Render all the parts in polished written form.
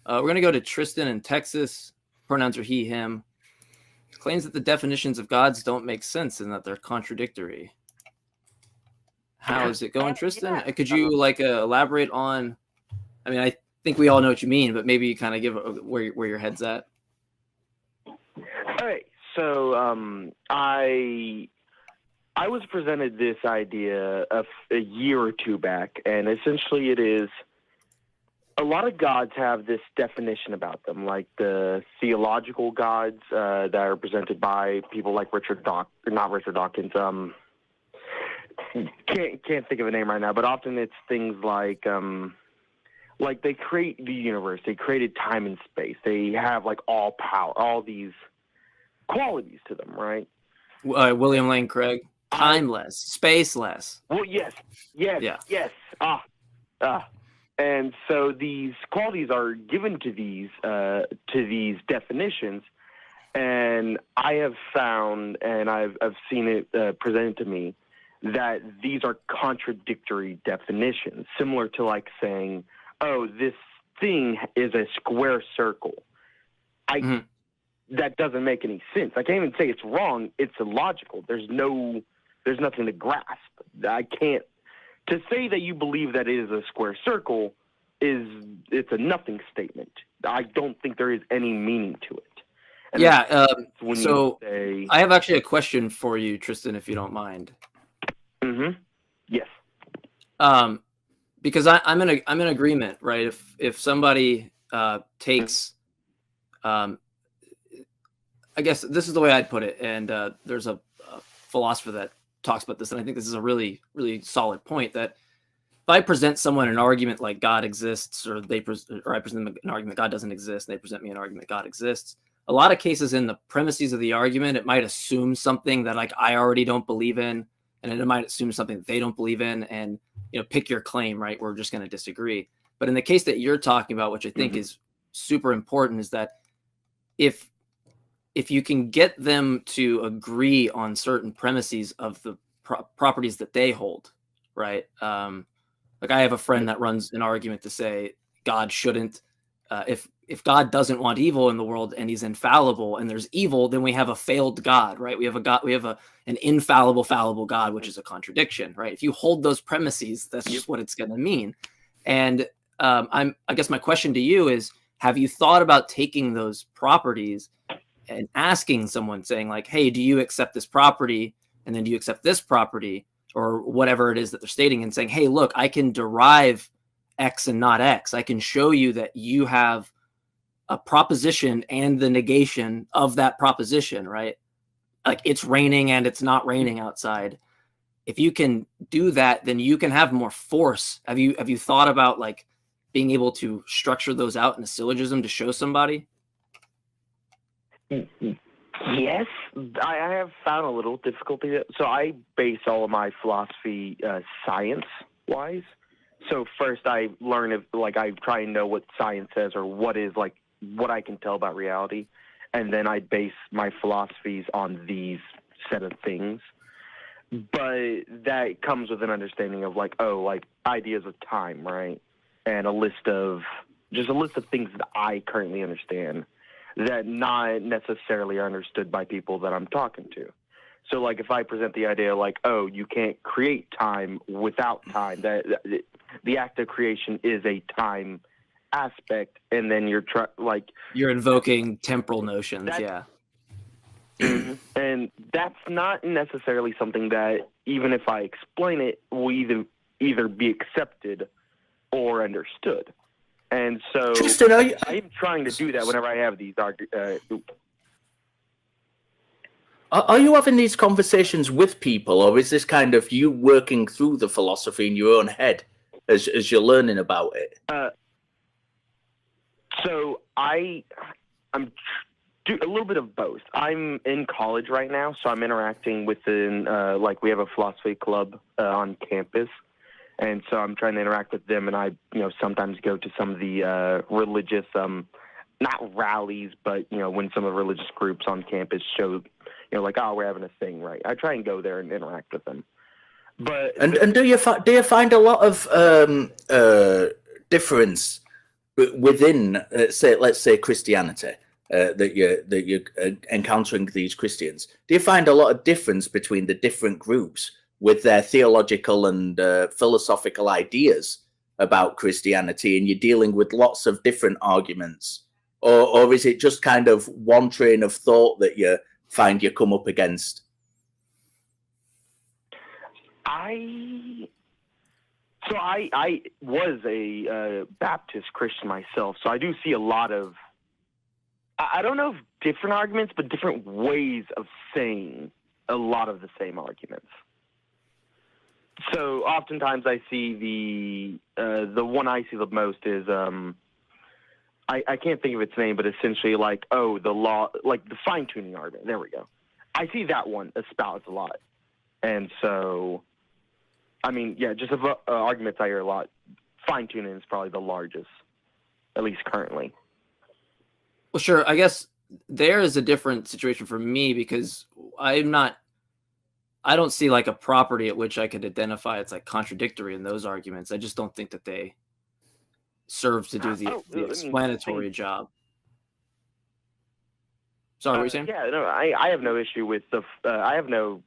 We're going to go to Tristan in Texas. Pronouns are he, him. Claims that the definitions of gods don't make sense and that they're contradictory. How is it going, Tristan? Yeah. Could you elaborate on? I mean, I think we all know what you mean, but maybe you kind of give where your head's at. All right. So I was presented this idea of a year or two back, and essentially it is a lot of gods have this definition about them, like the theological gods that are presented by people like not Richard Dawkins. Can't think of a name right now, but often it's things like they create the universe, they created time and space, they have like all power, all these qualities to them, right? William Lane Craig, timeless, spaceless. Well, yes. Yeah. And so these qualities are given to these definitions, and I have found, and I've seen it presented to me, that these are contradictory definitions, similar to like saying, "Oh, this thing is a square circle." That doesn't make any sense. I can't even say it's wrong. It's illogical. There's nothing to grasp. I can't. To say that you believe that it is a square circle it's a nothing statement. I don't think there is any meaning to it. And so I have actually a question for you, Tristan, if you don't mind. Mm-hmm. Yes. Because I'm in agreement, right? If somebody takes, I guess this is the way I'd put it, and there's a philosopher that talks about this, and I think this is a really, really solid point, that if I present someone an argument like God exists, or I present them an argument God doesn't exist, and they present me an argument God exists, a lot of cases in the premises of the argument, it might assume something that like I already don't believe in, and it might assume something that they don't believe in, and pick your claim, right? We're just going to disagree. But in the case that you're talking about, which I think is super important, is that if you can get them to agree on certain premises of the properties that they hold, right? Like I have a friend that runs an argument to say God shouldn't, if God doesn't want evil in the world and he's infallible and there's evil, then we have a failed God, right? We have an infallible, fallible God, which is a contradiction, right? If you hold those premises, that's just what it's going to mean. And I guess my question to you is, have you thought about taking those properties and asking someone, saying like, hey, do you accept this property? And then do you accept this property, or whatever it is that they're stating, and saying, hey, look, I can derive X and not X. I can show you that you have a proposition and the negation of that proposition, right? Like it's raining and it's not raining outside. If you can do that, then you can have more force. Have you thought about like being able to structure those out in a syllogism to show somebody? Yes, I have found a little difficulty. So I base all of my philosophy science-wise. So first I learn I try and know what science says, or what I can tell about reality, and then I base my philosophies on these set of things. But that comes with an understanding of ideas of time, right? And a list of things that I currently understand that not necessarily are understood by people that I'm talking to. So like if I present the idea like, oh, you can't create time without time, that the act of creation is a time aspect, and then you're invoking temporal notions. And that's not necessarily something that, even if I explain it, will either be accepted or understood. And so Tristan, I am trying to do that whenever I have these Are you having these conversations with people, or is this kind of you working through the philosophy in your own head as you're learning about it? So I'm a little bit of both. I'm in college right now, so I'm interacting within, we have a philosophy club on campus. And so I'm trying to interact with them, and I, sometimes go to some of the religious, not rallies, but, when some of the religious groups on campus show, we're having a thing, right? I try and go there and interact with them. But do you find a lot of difference within, let's say Christianity, that you're encountering these Christians, do you find a lot of difference between the different groups with their theological and philosophical ideas about Christianity, and you're dealing with lots of different arguments, or is it just kind of one train of thought that you find you come up against? I was a Baptist Christian myself, so I do see a lot of, I don't know if different arguments, but different ways of saying a lot of the same arguments. So oftentimes I see the one I see the most is I can't think of its name, but essentially like, oh, the law, like the fine-tuning argument. There we go. I see that one espoused a lot. And so, I mean, yeah, just arguments I hear a lot. Fine-tuning is probably the largest, at least currently. Well, sure. I guess there is a different situation for me because I don't see like a property at which I could identify it's like contradictory in those arguments. I just don't think that they serve to do the explanatory job. Sorry, what were you saying? Yeah, no, I have no issue with I have no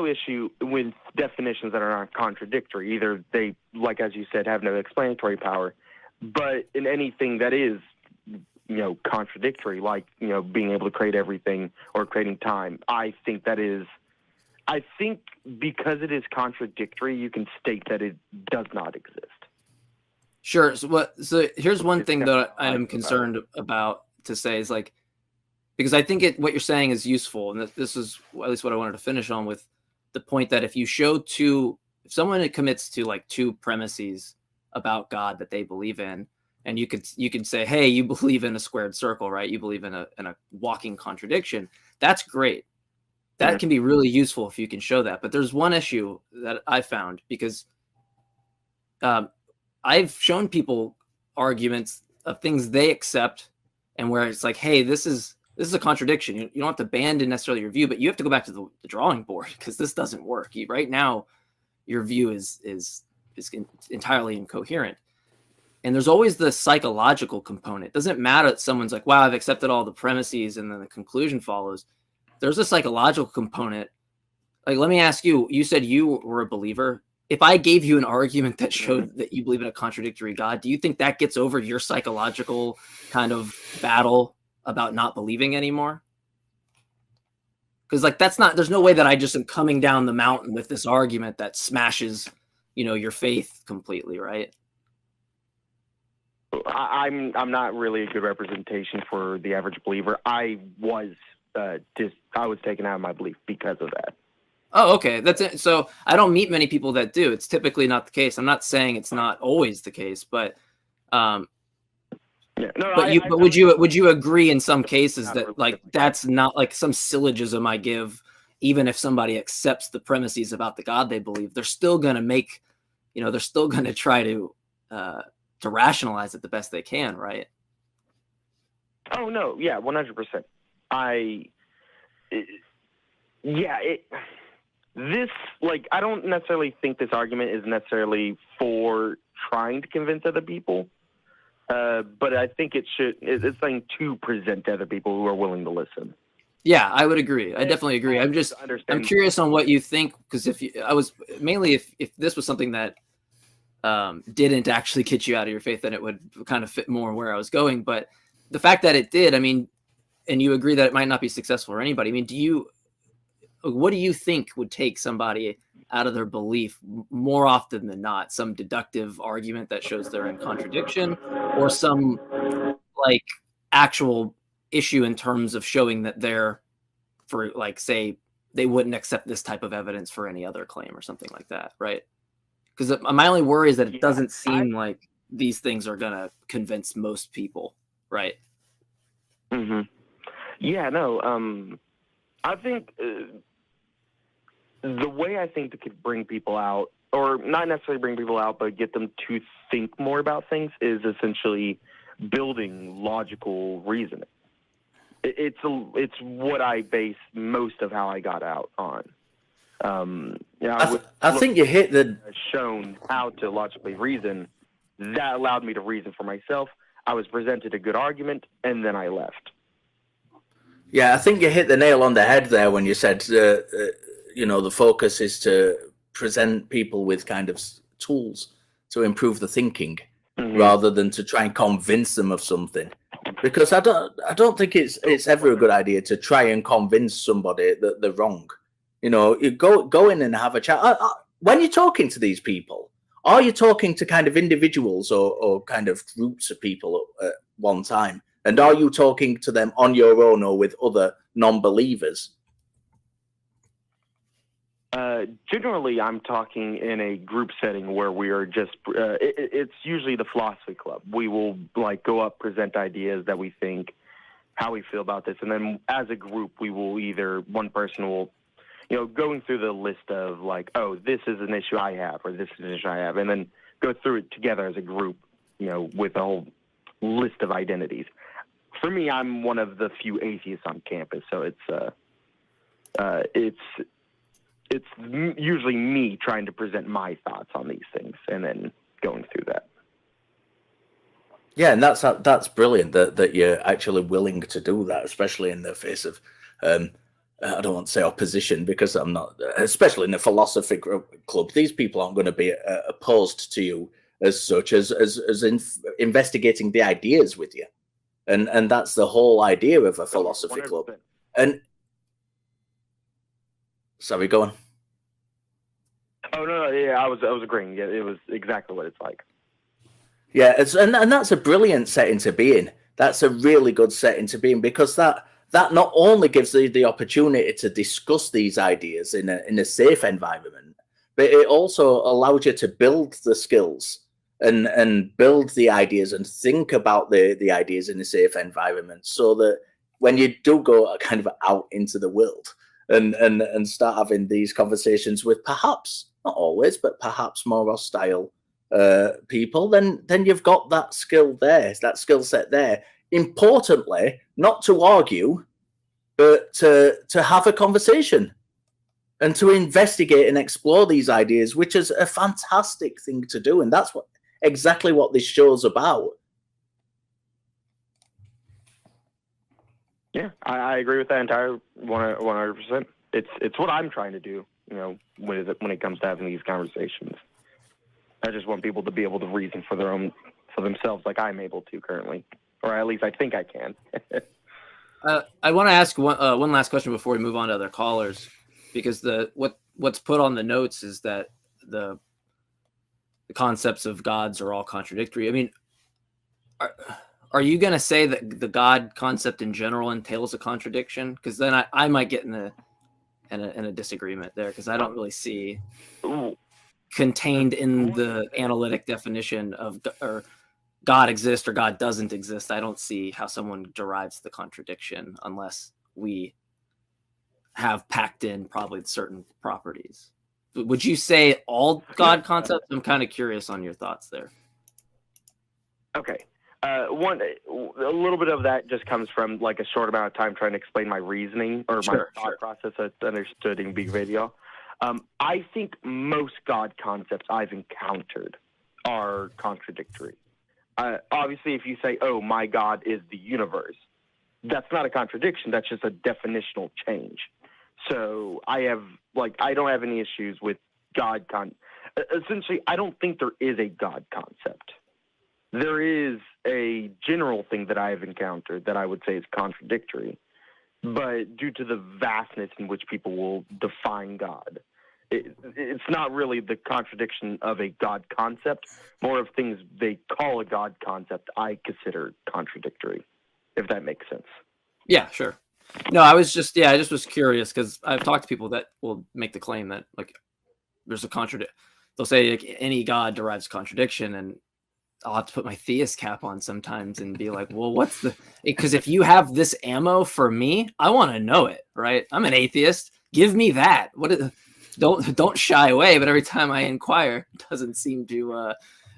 issue with definitions that are not contradictory. Either they, like as you said, have no explanatory power, but in anything that is, contradictory, like, being able to create everything or creating time, I think because it is contradictory, you can state that it does not exist. Sure. So here's one thing that I am concerned about to say is like, because I think what you're saying is useful. And this is at least what I wanted to finish on with the point that if you show if someone commits to like two premises about God that they believe in, and you could say, hey, you believe in a squared circle, right? You believe in a walking contradiction. That's great. That can be really useful if you can show that. But there's one issue that I found because I've shown people arguments of things they accept and where it's like, hey, this is a contradiction. You don't have to abandon necessarily your view, but you have to go back to the drawing board because this doesn't work. Right now, your view is entirely incoherent. And there's always the psychological component. It doesn't matter that someone's like, wow, I've accepted all the premises and then the conclusion follows. There's a psychological component. Like, let me ask you, you said you were a believer. If I gave you an argument that showed that you believe in a contradictory God, do you think that gets over your psychological kind of battle about not believing anymore? Because like, there's no way that I just am coming down the mountain with this argument that smashes, your faith completely, right? I'm not really a good representation for the average believer. I was taken out of my belief because of that. Oh, okay. That's it. So I don't meet many people that do. It's typically not the case. I'm not saying it's not always the case, but would you agree in some cases that like that's not like some syllogism I give, even if somebody accepts the premises about the God they believe, they're still going to make, they're still going to try to rationalize it the best they can, right? Oh no, yeah, 100%. I don't necessarily think this argument is necessarily for trying to convince other people, but I think it's something to present to other people who are willing to listen. Yeah, I would agree. I definitely agree. I'm curious on what you think, because if this was something that didn't actually get you out of your faith, then it would kind of fit more where I was going. But the fact that it did, I mean, and you agree that it might not be successful for anybody. I mean, what do you think would take somebody out of their belief more often than not? Some deductive argument that shows they're in contradiction, or some like actual issue in terms of showing that they're, for like, say, they wouldn't accept this type of evidence for any other claim or something like that, right? Because my only worry is that it doesn't seem like these things are going to convince most people, right? Mm-hmm. Yeah, no. I think the way I think that could bring people out, or not necessarily bring people out, but get them to think more about things, is essentially building logical reasoning. It's what I base most of how I got out on. I think you hit the shown how to logically reason. that allowed me to reason for myself. I was presented a good argument, and then I left. Yeah, I think you hit the nail on the head there when you said, the focus is to present people with kind of tools to improve the thinking, rather than to try and convince them of something. Because I don't think it's ever a good idea to try and convince somebody that they're wrong. You go in and have a chat. When you're talking to these people, are you talking to kind of individuals or kind of groups of people at one time? And are you talking to them on your own or with other non-believers? Generally, I'm talking in a group setting where we are just, it's usually the philosophy club. We will go up, present ideas that we think, how we feel about this. And then as a group, we will one person will, going through the list of this is an issue I have, or this is an issue I have, and then go through it together as a group, with a whole list of identities. For me, I'm one of the few atheists on campus, so it's usually me trying to present my thoughts on these things and then going through that. Yeah, and that's brilliant that you're actually willing to do that, especially in the face of, I don't want to say opposition, because I'm not, especially in a philosophy club, these people aren't going to be opposed to you as such as investigating the ideas with you. And that's the whole idea of a philosophy 100%. club. And sorry, go on. Oh no, yeah, I was agreeing. Yeah, it was exactly what it's like. Yeah, and that's a brilliant setting to be in. That's a really good setting to be in, because that not only gives you the opportunity to discuss these ideas in a safe environment, but it also allows you to build the skills and build the ideas and think about the ideas in a safe environment, so that when you do go kind of out into the world and start having these conversations with perhaps, not always, but perhaps more hostile people, then you've got that skill there, that skill set there. Importantly, not to argue, but to have a conversation and to investigate and explore these ideas, which is a fantastic thing to do. And that's exactly what this show's about. Yeah, I agree with that entire 100%. It's what I'm trying to do, when it comes to having these conversations. I just want people to be able to reason for themselves, like I'm able to currently, or at least I think I can. I want to ask one last question before we move on to other callers, because what's put on the notes is that the concepts of gods are all contradictory. I mean, are you going to say that the God concept in general entails a contradiction? Because then I might get in a disagreement there, because I don't really see contained in the analytic definition of or God exists or God doesn't exist. I don't see how someone derives the contradiction unless we have packed in probably certain properties. Would you say all God concepts? I'm kind of curious on your thoughts there. Okay. A little bit of that just comes from a short amount of time trying to explain my reasoning or my thought process that's understood in big video. I think most God concepts I've encountered are contradictory. Obviously, if you say, oh, my God is the universe, that's not a contradiction. That's just a definitional change. So I don't have any issues with God essentially, I don't think there is a God concept. There is a general thing that I have encountered that I would say is contradictory, but due to the vastness in which people will define God, it's not really the contradiction of a God concept. More of things they call a God concept I consider contradictory, if that makes sense. Yeah, sure. No, I just was curious, because I've talked to people that will make the claim that there's a contradiction. They'll say any God derives contradiction, and I'll have to put my theist cap on sometimes and be like, well, because if you have this ammo for me, I want to know it, right? I'm an atheist. Give me that. Don't shy away. But every time I inquire, it doesn't seem to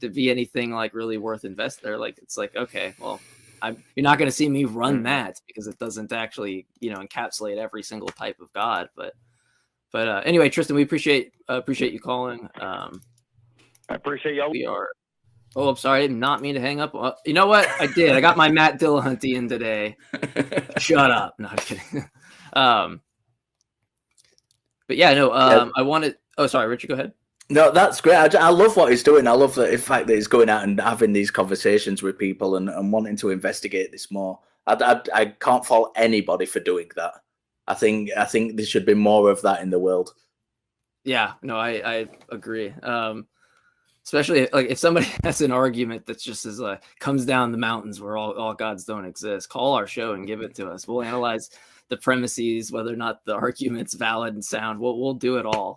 be anything really worth investing. It's okay, well, you're not going to see me run that, because it doesn't actually, encapsulate every single type of God. But anyway, Tristan, we appreciate you calling. I appreciate y'all. We are Oh, I'm sorry. I did not mean to hang up. You know what? I did. I got my Matt Dillahunty in today. Shut up. No, I'm kidding. But yeah, no, I wanted, oh, sorry, Richard, go ahead. No, that's great. I love what he's doing. I love the fact that he's going out and having these conversations with people and wanting to investigate this more. I can't fault anybody for doing that. I think there should be more of that in the world. Yeah, no, I agree. Especially like if somebody has an argument that's just as comes down the mountains where all gods don't exist, call our show and give it to us. We'll analyze the premises, whether or not the argument's valid and sound. We'll do it all.